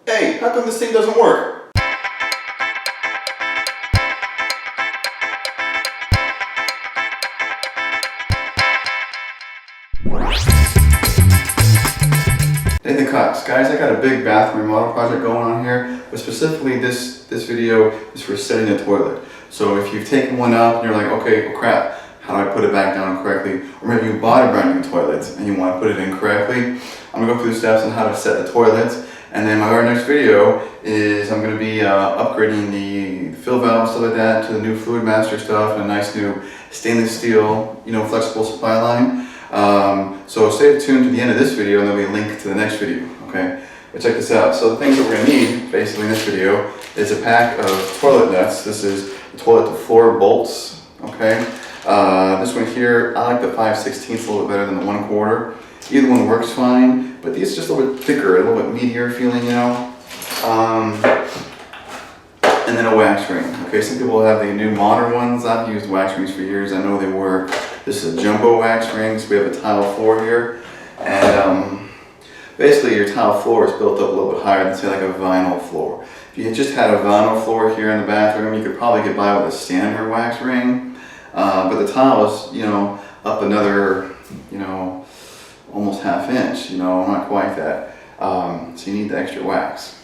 Hey, how come this thing doesn't work? Nathan Cox. Guys, I got a big bathroom remodel project going on here, but specifically this video is for setting a toilet. So if you've taken one out and you're like, okay, well crap, how do I put it back down correctly? Or maybe you bought a brand new toilet and you want to put it in correctly. I'm going to go through the steps on how to set the toilet. And then my very next video is I'm going to be upgrading the fill valve, stuff like that, to the new Fluid Master stuff and a nice new stainless steel, flexible supply line. So stay tuned to the end of this video and there'll be a link to the next video, okay? But check this out. So the things that we're going to need, basically in this video, is a pack of toilet nuts. This is the toilet to floor bolts, okay? This one here, I like the 5/16 a little bit better than the 1/4. Either one works fine, but these are just a little bit thicker, a little bit meatier feeling, and then a wax ring. Okay, some people have the new modern ones. I've used wax rings for years. I know they work. This is a jumbo wax ring, so we have a tile floor here. And basically your tile floor is built up a little bit higher than say like a vinyl floor. If you just had a vinyl floor here in the bathroom, you could probably get by with a standard wax ring. But the tile is, up another, almost ½ inch, not quite that. So you need the extra wax.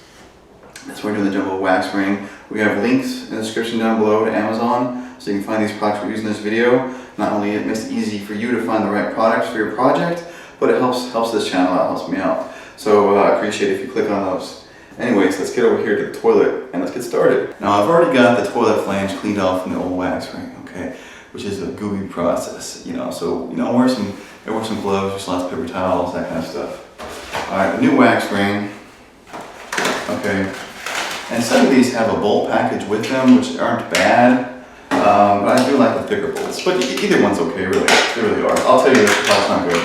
That's why we're doing the jumbo wax ring. We have links in the description down below to Amazon, so you can find these products we're using in this video. Not only it makes it easy for you to find the right products for your project, but it helps this channel out, helps me out. So I appreciate it if you click on those. Anyways, let's get over here to the toilet and let's get started. Now I've already got the toilet flange cleaned off from the old wax ring, okay, which is a gooey process, so wear some gloves, just lots of paper towels, that kind of stuff. All right, the new wax ring, okay. And some of these have a bolt package with them, which aren't bad, but I do like the thicker bolts. But either one's okay, really. They really are. I'll tell you this, the product's not good.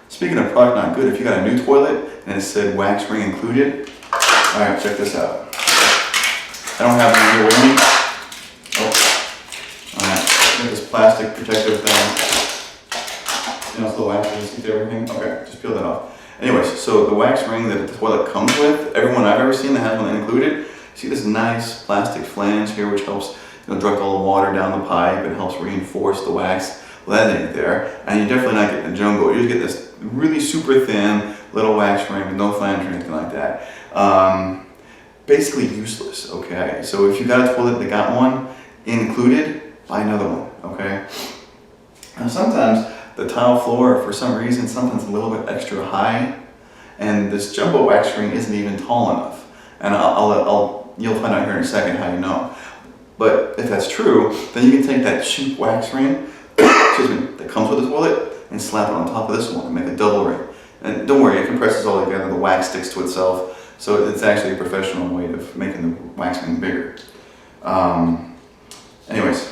Speaking of product not good, if you got a new toilet and it said wax ring included, all right, check this out. I don't have one here with me. Oh, all right. Got this plastic protective thing. It's little wax rings, see everything. Okay, just peel that off. Anyways, so the wax ring that the toilet comes with, everyone I've ever seen that has one included, see this nice plastic flange here which helps direct all the water down the pipe and helps reinforce the wax. Well, that ain't there, and you're definitely not getting a jumbo. You just get this really super thin little wax ring with no flange or anything like that. Basically useless, okay? So if you got a toilet that got one included, buy another one, okay? Now sometimes the tile floor, for some reason, something's a little bit extra high, and this jumbo wax ring isn't even tall enough. And you'll find out here in a second how you know. But if that's true, then you can take that cheap wax ring, excuse me, that comes with the toilet, and slap it on top of this one and make a double ring. And don't worry, it compresses all together, the wax sticks to itself, so it's actually a professional way of making the wax ring bigger. Anyways,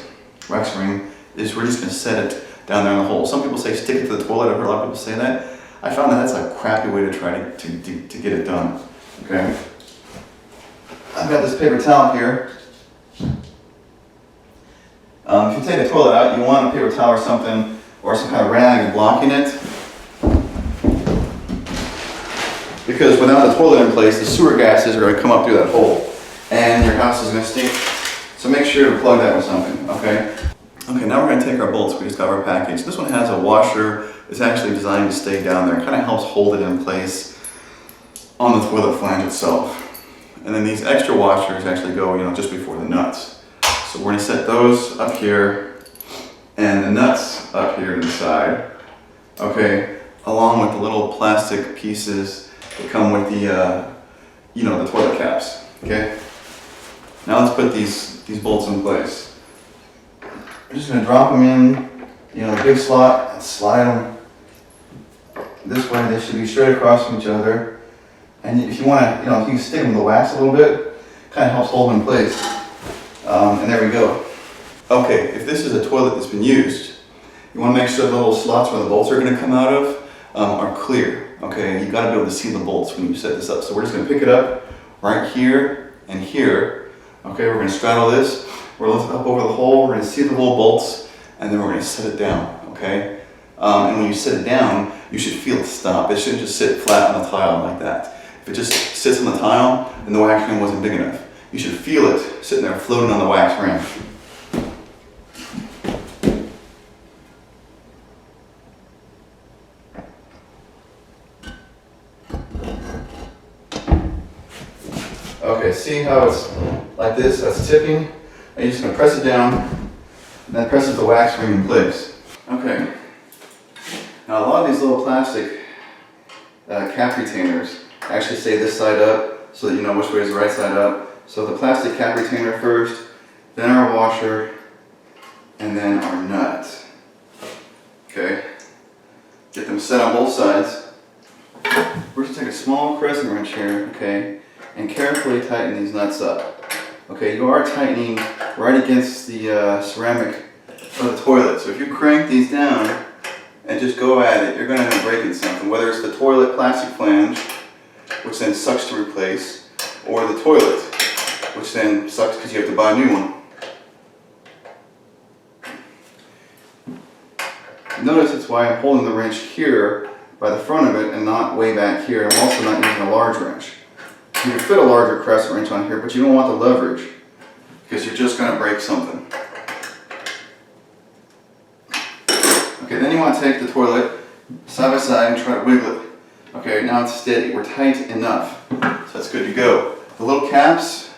wax ring is, we're just gonna set it down there in the hole. Some people say stick it to the toilet. I've heard a lot of people say that. I found that that's a crappy way to try to get it done. Okay. I've got this paper towel here. If you take the toilet out, you want a paper towel or something, or some kind of rag blocking it. Because without the toilet in place, the sewer gases are going to come up through that hole, and your house is going to stink. So make sure to plug that with something. Okay. Okay, now we're going to take our bolts we just got our package. This one has a washer. It's actually designed to stay down there. It kind of helps hold it in place on the toilet flange itself. And then these extra washers actually go, just before the nuts. So we're going to set those up here and the nuts up here to the side. Okay, along with the little plastic pieces that come with the, the toilet caps. Okay. Now let's put these bolts in place. I'm just going to drop them in, the big slot, and slide them this way. They should be straight across from each other. And if you want to, if you stick them with the wax a little bit, kind of helps hold them in place. And there we go. Okay, if this is a toilet that's been used, you want to make sure the little slots where the bolts are going to come out of are clear. Okay, you got to be able to see the bolts when you set this up. So we're just going to pick it up right here and here. Okay, we're going to straddle this. We're going to lift it up over the hole, we're going to see the little bolts, and then we're going to set it down, okay? And when you set it down, you should feel it stop. It shouldn't just sit flat on the tile like that. If it just sits on the tile, then the wax ring wasn't big enough. You should feel it sitting there floating on the wax ring. Okay, see how it's like this, that's tipping, and you're just gonna press it down, and that presses the wax ring in place. Okay, now a lot of these little plastic cap retainers actually stay this side up, so that you know which way is the right side up. So the plastic cap retainer first, then our washer, and then our nut. Okay, get them set on both sides. We're just gonna take a small crescent wrench here, okay, and carefully tighten these nuts up. Okay, you are tightening right against the ceramic of the toilet. So if you crank these down and just go at it, you're going to end up breaking something. Whether it's the toilet plastic flange, which then sucks to replace, or the toilet, which then sucks because you have to buy a new one. Notice that's why I'm holding the wrench here by the front of it and not way back here. I'm also not using a large wrench. You can fit a larger crescent wrench on here, but you don't want the leverage because you're just going to break something. Okay, then you want to take the toilet side by side and try to wiggle it. Okay, now it's steady. We're tight enough, so that's good to go. The little caps,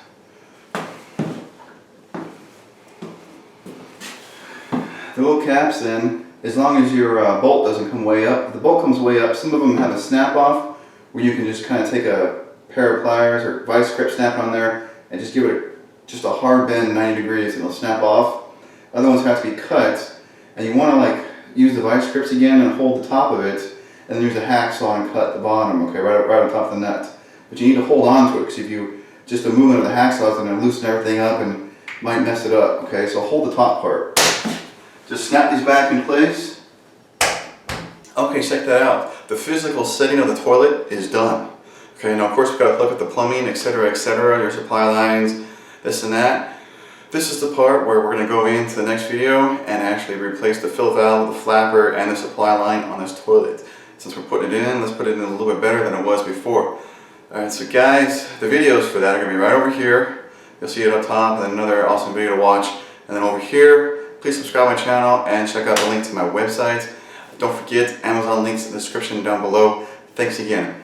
then, as long as your bolt doesn't come way up. If the bolt comes way up, some of them have a snap off where you can just kind of take a pair of pliers or vice grip snap on there and just give it just a hard bend 90 degrees and it'll snap off. Other ones have to be cut, and you want to like use the vice grips again and hold the top of it, and then use a hacksaw and cut the bottom, okay, right on top of the nut. But you need to hold on to it, because if you just a movement of the hacksaw is going to loosen everything up and might mess it up. Okay, so hold the top part. Just snap these back in place. Okay, check that out. The physical setting of the toilet is done. Okay, now of course we've got to look at the plumbing, etc., your supply lines, this and that. This is the part where we're going to go into the next video and actually replace the fill valve, the flapper, and the supply line on this toilet. Since we're putting it in, let's put it in a little bit better than it was before. Alright, so guys, the videos for that are going to be right over here. You'll see it up top, and then another awesome video to watch. And then over here, please subscribe to my channel and check out the link to my website. Don't forget, Amazon links in the description down below. Thanks again.